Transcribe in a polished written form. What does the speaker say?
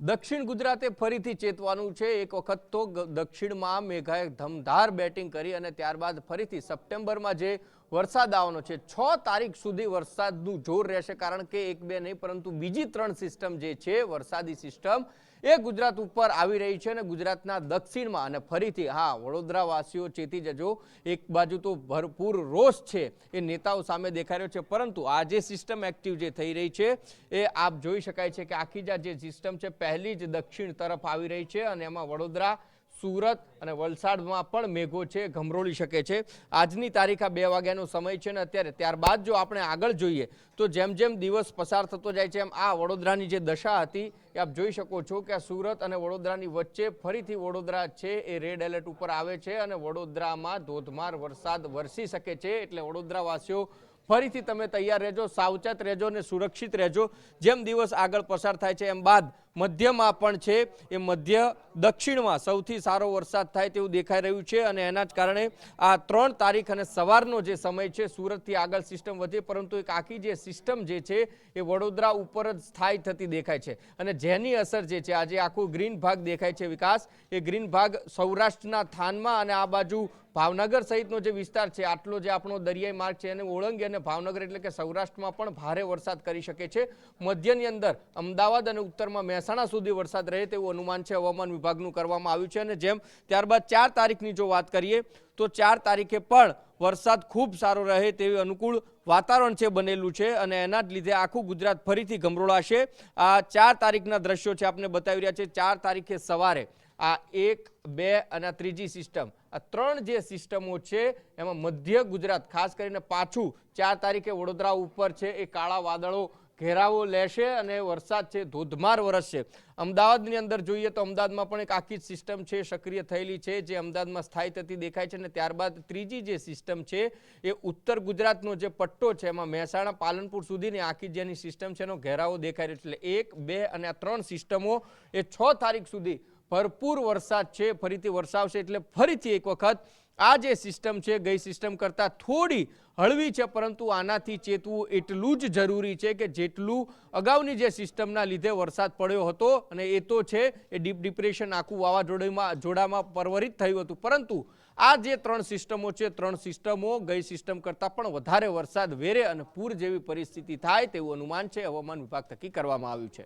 દક્ષિણ ગુજરાતે ફરીથી ચેતવાનું છે। એક વખત તો દક્ષિણમાં મેઘાએ ધમધાર બેટિંગ કરી અને ત્યારબાદ ફરીથી સપ્ટેમ્બરમાં જે વરસાદ આવવાનો છે 6 તારીખ સુધી વરસાદનું જોર રહેશે, કારણ કે એક બે નહીં પરંતુ બીજી 3 સિસ્ટમ જે છે વરસાદી સિસ્ટમ એ ગુજરાત ઉપર આવી રહી છે અને ગુજરાતના દક્ષિણમાં અને ફરીથી વડોદરા વાસીઓ ચેતી જજો। એક બાજુ તો ભરપૂર રોષ છે એ નેતાઓ સામે દેખાઈ રહ્યો છે, પરંતુ આ જે સિસ્ટમ એક્ટિવ જે થઈ રહી છે એ આપ જોઈ શકાય છે કે આખી જે સિસ્ટમ છે પહેલી જ દક્ષિણ તરફ આવી રહી છે અને એમાં વડોદરા, સુરત અને વલસાડમાં પણ મેઘો છે ગમરોળી શકે છે। આજની તારીખ આ 2 વાગ્યાનો સમય છે ને અત્યારે ત્યારબાદ જો આપણે આગળ જોઈએ તો જેમ જેમ દિવસ પસાર થતો જાય છે એમ આ વડોદરાની જે દશા હતી એ આપ જોઈ શકો છો કે આ સુરત અને વડોદરાની વચ્ચે ફરીથી વડોદરા છે એ રેડ એલર્ટ ઉપર આવે છે અને વડોદરામાં ધોધમાર વરસાદ વરસી શકે છે। એટલે વડોદરાવાસીઓ ફરીથી તમે તૈયાર રહેજો, સાવચેત રહેજો અને સુરક્ષિત રહેજો। જેમ દિવસ આગળ પસાર થાય છે એમ બાદ મધ્યમાં પણ છે એ મધ્ય દક્ષિણમાં સૌથી સારો વરસાદ થાય તેવું દેખાઈ રહ્યું છે અને એના જ કારણે આ 3 તારીખ અને સવારનો જે સમય છે સુરતથી આગળ સિસ્ટમ વધે, પરંતુ એક આખી જે સિસ્ટમ જે છે એ વડોદરા ઉપર જ સ્થાયી થતી દેખાય છે અને જેની અસર જે છે આજે આખું ગ્રીન ભાગ દેખાય છે વિકાસ, એ ગ્રીન ભાગ સૌરાષ્ટ્રના થાનમાં અને આ બાજુ ભાવનગર સહિતનો જે વિસ્તાર છે આટલો જે આપણો દરિયાઈ માર્ગ છે એને ઓળંગી અને ભાવનગર એટલે કે સૌરાષ્ટ્રમાં પણ ભારે વરસાદ કરી શકે છે। મધ્યની અંદર અમદાવાદ અને ઉત્તરમાં મહેસાણા સુધી વરસાદ રહે તેવું અનુમાન છે હવામાન વિભાગનું કરવામાં આવ્યું છે અને જેમ ત્યારબાદ 4 તારીખની જો વાત કરીએ તો 4 તારીખે પણ વરસાદ ખૂબ સારો રહે તેવી અનુકૂળ વાતાવરણ છે બનેલું છે અને એના જ લીધે આખું ગુજરાત ફરીથી ગમરોળાશે। આ 4 તારીખના દ્રશ્યો છે આપને બતાવી રહ્યા છે। 4 તારીખે સવારે આ 1, 2 અને ત્રીજી સિસ્ટમ, આ 3 જે સિસ્ટમો છે એમાં મધ્ય ગુજરાત ખાસ કરીને પાછું 4 તારીખે વડોદરા ઉપર છે એ કાળા વાદળો ઘેરાવો લેશે અને વરસાદ છે ધોધમાર વરસશે। અમદાવાદની અંદર જોઈએ તો અમદાવાદમાં પણ એક આખી સિસ્ટમ છે સક્રિય થયેલી છે જે અમદાવાદમાં સ્થાયી થતી દેખાય છે અને ત્યારબાદ ત્રીજી જે સિસ્ટમ છે એ ઉત્તર ગુજરાતનો જે પટ્ટો છે એમાં મહેસાણા, પાલનપુર સુધીની આખી જેની સિસ્ટમ છે એનો ઘેરાવો દેખાઈ રહ્યો છે। એટલે 1, 2 અને આ 3 સિસ્ટમો એ 6 તારીખ સુધી ભરપૂર વરસાદ છે ફરીથી વરસાવશે। એટલે ફરીથી એક વખત આ જે સિસ્ટમ છે ગઈ સિસ્ટમ કરતાં થોડી હળવી છે, પરંતુ આનાથી ચેતવું એટલું જ જરૂરી છે કે જેટલું અગાઉની જે સિસ્ટમના લીધે વરસાદ પડ્યો હતો અને એ તો છે એ ડીપ ડિપ્રેશન આખું વાવાઝોડામાં પરવરિત થયું હતું, પરંતુ આ જે 3 સિસ્ટમો છે 3 સિસ્ટમો ગઈ સિસ્ટમ કરતાં પણ વધારે વરસાદ વેરે અને પૂર જેવી પરિસ્થિતિ થાય તેવું અનુમાન છે હવામાન વિભાગ થકી કરવામાં આવ્યું છે।